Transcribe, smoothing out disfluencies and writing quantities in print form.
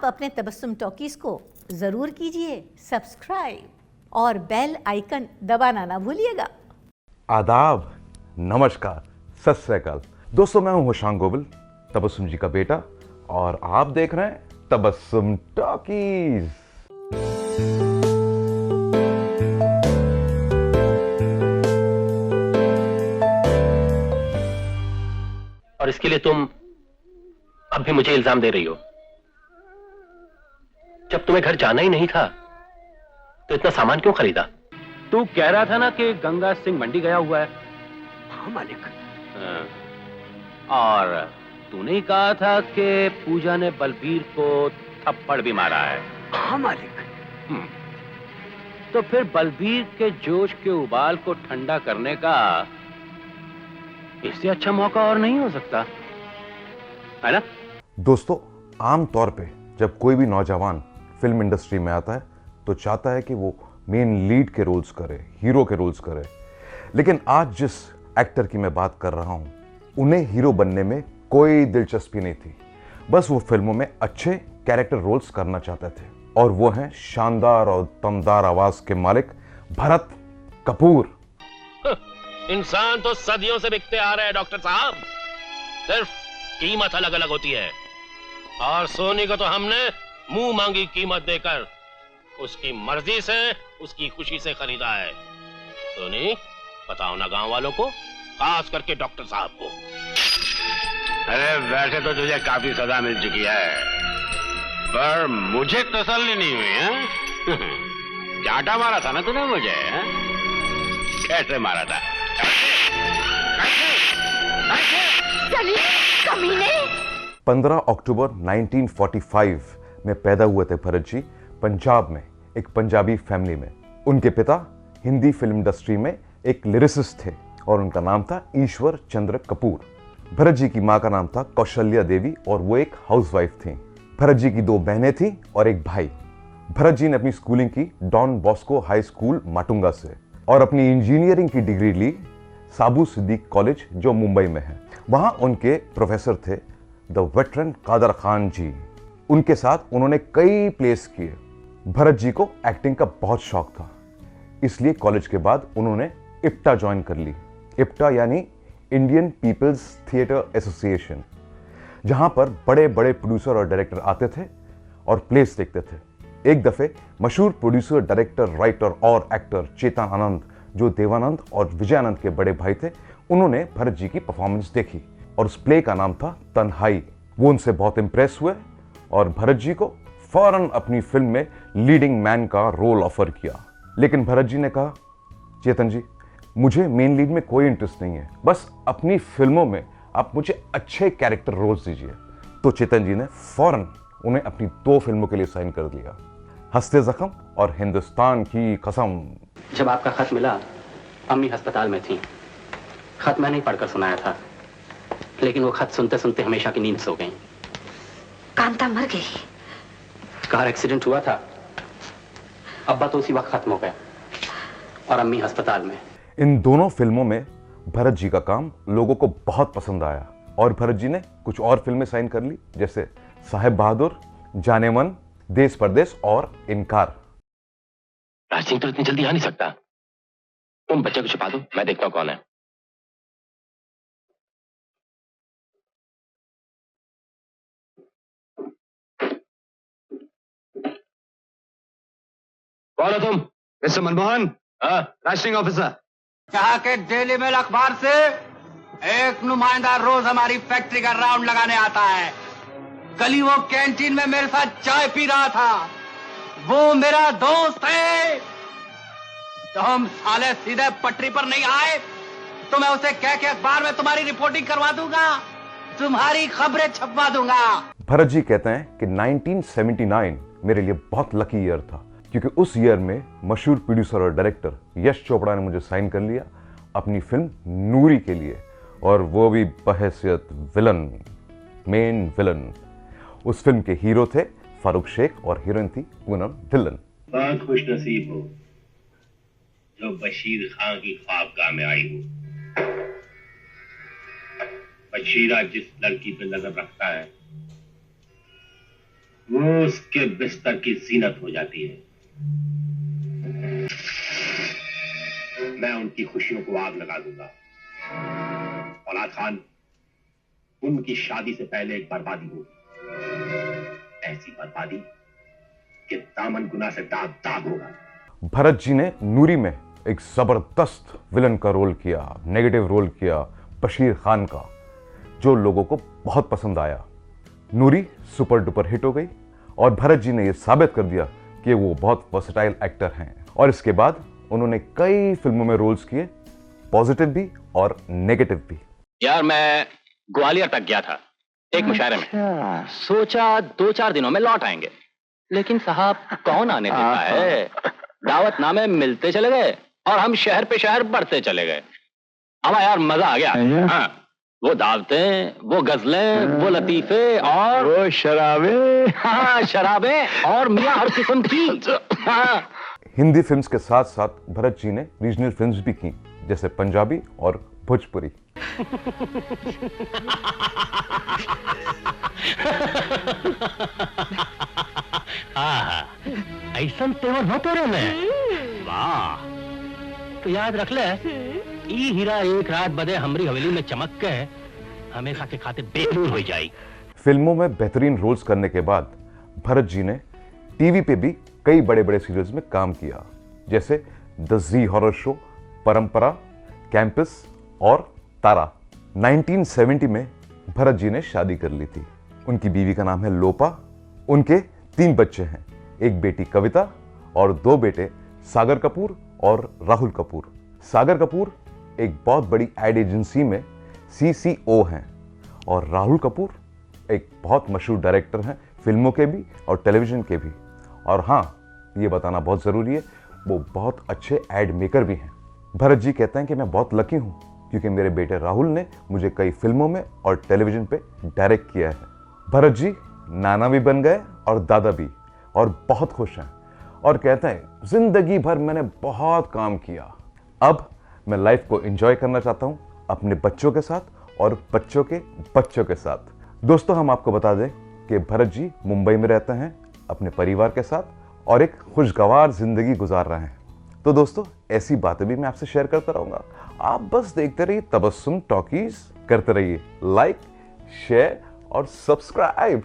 आप अपने तबस्सुम टॉकीज को जरूर कीजिए सब्सक्राइब और बेल आइकन दबाना ना भूलिएगा। आदाब, नमस्कार, सत श्री अकाल। दोस्तों, मैं हूं होशांग गोविल, तबस्सुम जी का बेटा, और आप देख रहे हैं तबस्सुम टॉकीज। और इसके लिए तुम अब भी मुझे इल्जाम दे रही हो? जब तुम्हें घर जाना ही नहीं था तो इतना सामान क्यों खरीदा? तू कह रहा था ना कि गंगा सिंह मंडी गया हुआ है। हाँ मालिक। और तूने ही कहा था कि पूजा ने बलबीर को थप्पड़ भी मारा है। हाँ मालिक। तो फिर बलबीर के जोश के उबाल को ठंडा करने का इससे अच्छा मौका और नहीं हो सकता, है ना? दोस्तों, आम तौर पे जब कोई भी नौजवान फिल्म इंडस्ट्री में आता है तो चाहता है कि वो मेन लीड के रोल्स करे, हीरो के रोल्स करे। लेकिन आज जिस एक्टर की मैं बात कर रहा हूं, उन्हें हीरो बनने में कोई दिलचस्पी नहीं थी। बस वो फिल्मों में अच्छे कैरेक्टर रोल्स करना चाहते थे, और वो हैं शानदार और दमदार आवाज के मालिक भरत कपूर। इंसान तो सदियों से बिकते आ रहे हैं डॉक्टर साहब, सिर्फ कीमत अलग अलग होती है। और सोनी को तो हमने मुंह मांगी कीमत देकर उसकी मर्जी से, उसकी खुशी से खरीदा है। सोनी, बताओ ना गांव वालों को, खास करके डॉक्टर साहब को। अरे वैसे तो तुझे काफी सजा मिल चुकी है, पर मुझे तसल्ली नहीं हुई है। चाटा मारा था ना तूने मुझे, है? कैसे मारा था? चलिए कमीने। 15 अक्टूबर 1945 में पैदा हुए थे भरत जी पंजाब में, एक पंजाबी फैमिली में। उनके पिता हिंदी फिल्म इंडस्ट्री में एक लिरिसिस्ट थे और उनका नाम था ईश्वर चंद्र कपूर। भरत जी की मां का नाम था कौशल्या देवी और वो एक हाउसवाइफ थी। भरत जी की 2 बहनें थीं और एक भाई। भरत जी ने अपनी स्कूलिंग की Don Bosco high school Matunga से और अपनी इंजीनियरिंग की डिग्री ली साबू सिद्दीक कॉलेज, जो मुंबई में है। वहां उनके प्रोफेसर थे द वेटरन कादर खान जी। उनके साथ उन्होंने कई प्लेस किए। भरत जी को एक्टिंग का बहुत शौक था, इसलिए कॉलेज के बाद उन्होंने इप्टा ज्वाइन कर ली। इप्टा यानी इंडियन पीपल्स थिएटर एसोसिएशन, जहां पर बड़े बड़े प्रोड्यूसर और डायरेक्टर आते थे और प्लेस देखते थे। एक दफे मशहूर प्रोड्यूसर, डायरेक्टर, राइटर और एक्टर चेतन आनंद, जो देवानंद और विजयानंद के बड़े भाई थे, उन्होंने भरत जी की परफॉर्मेंस देखी और उस प्ले का नाम था तन्हाई। वो उनसे बहुत इंप्रेस हुए और भरत जी को फौरन अपनी फिल्म में लीडिंग मैन का रोल ऑफर किया। लेकिन भरत जी ने कहा, चेतन जी, मुझे मेन लीड में कोई इंटरेस्ट नहीं है, बस अपनी फिल्मों में आप मुझे अच्छे कैरेक्टर रोल्स दीजिए। तो चेतन जी ने फौरन उन्हें अपनी 2 फिल्मों के लिए साइन कर दिया, हंसते जख्म और हिंदुस्तान की कसम। जब आपका खत मिला, अम्मी अस्पताल में थी। खत मैंने ही पढ़कर सुनाया था, लेकिन वो खत सुनते सुनते हमेशा की नींद सो गई। कांता मर गई। कार एक्सीडेंट हुआ था, अब्बा तो उसी वक्त खत्म हो गए और अम्मी अस्पताल में। इन दोनों फिल्मों में भरत जी का काम लोगों को बहुत पसंद आया और भरत जी ने कुछ और फिल्में साइन कर ली, जैसे साहेब बहादुर, जाने मन, देश परदेश और इनकार। राज सिंह तो इतनी जल्दी आ नहीं सकता। तुम बच्चे को छुपा दो, मैं देखता हूं कौन है। कौन हो तुम? मिस्टर मनमोहन, हाँ? Writing officer. यहाँ के डेली मेल अखबार से एक नुमाइंदा रोज हमारी फैक्ट्री का राउंड लगाने आता है। कल ही वो कैंटीन में मेरे साथ चाय पी रहा था। वो मेरा दोस्त है। तो हम साले सीधे पटरी पर नहीं आए तो मैं उसे कह के अखबार में तुम्हारी रिपोर्टिंग करवा दूंगा, तुम्हारी खबरें छपवा दूंगा। भरत जी कहते हैं कि 1979 मेरे लिए बहुत लकी ईयर था, क्योंकि उस ईयर में मशहूर प्रोड्यूसर और डायरेक्टर यश चोपड़ा ने मुझे साइन कर लिया अपनी फिल्म नूरी के लिए, और वो भी बहैसियत विलन, मेन विलन। उस फिल्म के हीरो थे फारूक शेख और हीरोइन थी पूनम ढिल्लन। बहुत खुश नसीब हो जो बशीर खान की ख्वाबगाह में आई हो। बशीर आज जिस लड़की पे नजर रखता है वो उसके बिस्तर की जीनत हो जाती है। मैं उनकी खुशियों को आग लगा दूंगा। औलाद खान, उनकी शादी से पहले एक बर्बादी होगी, ऐसी बर्बादी कि दामन गुना से दाग दाग होगा। भरत जी ने नूरी में एक जबरदस्त विलन का रोल किया, नेगेटिव रोल किया बशीर खान का, जो लोगों को बहुत पसंद आया। नूरी सुपर डुपर हिट हो गई और भरत जी ने यह साबित कर दिया कि वो बहुत वर्सेटाइल एक्टर हैं। और इसके बाद उन्होंने कई फिल्मों में रोल्स किए, पॉजिटिव भी और नेगेटिव भी। यार मैं ग्वालियर तक गया था एक मुशायरे में, सोचा 2-4 दिनों में लौट आएंगे, लेकिन साहब कौन आने देता है। दावतनामे मिलते चले गए और हम शहर पे शहर बढ़ते चले गए। हमारा यार मजा आ गया। हाँ, वो दावतें, वो गजलें, वो लतीफे और वो शराबें। हाँ, शराबें और मियां हर किस्म की। हाँ। हिंदी फिल्म्स के साथ साथ भरत जी ने रीजनल फिल्म्स भी की, जैसे पंजाबी और भोजपुरी। ऐसा तेवर हो तेरे में, वाह। तो याद रख ले, ई हीरा एक रात बदे हमरी हवेली में चमक के हमेशा के खातिर बेनूर हो जाएगी। फिल्मों में बेहतरीन रोल्स करने के बाद भरत जी ने टीवी पे भी कई बड़े बड़े सीरियल्स में काम किया, जैसे द जी हॉरर शो, परंपरा, कैंपस और तारा। 1970 में भरत जी ने शादी कर ली थी। उनकी बीवी का नाम है लोपा। उनके 3 बच्चे हैं, एक बेटी कविता और 2 बेटे सागर कपूर और राहुल कपूर। सागर कपूर एक बहुत बड़ी एड एजेंसी में CCO हैं और राहुल कपूर एक बहुत मशहूर डायरेक्टर हैं, फिल्मों के भी और टेलीविजन के भी। और हाँ, ये बताना बहुत ज़रूरी है, वो बहुत अच्छे एड मेकर भी हैं। भरत जी कहते हैं कि मैं बहुत लकी हूँ क्योंकि मेरे बेटे राहुल ने मुझे कई फिल्मों में और टेलीविजन पे डायरेक्ट किया है। भरत जी नाना भी बन गए और दादा भी, और बहुत खुश हैं और कहते हैं जिंदगी भर मैंने बहुत काम किया, अब मैं लाइफ को एंजॉय करना चाहता हूं अपने बच्चों के साथ और बच्चों के बच्चों के साथ। दोस्तों, हम आपको बता दें कि भरत जी मुंबई में रहते हैं अपने परिवार के साथ और एक खुशगवार जिंदगी गुजार रहे हैं। तो दोस्तों, ऐसी बातें भी मैं आपसे शेयर करता रहूंगा। आप बस देखते रहिए तबस्सुम टॉकीज, करते रहिए लाइक, शेयर और सब्सक्राइब।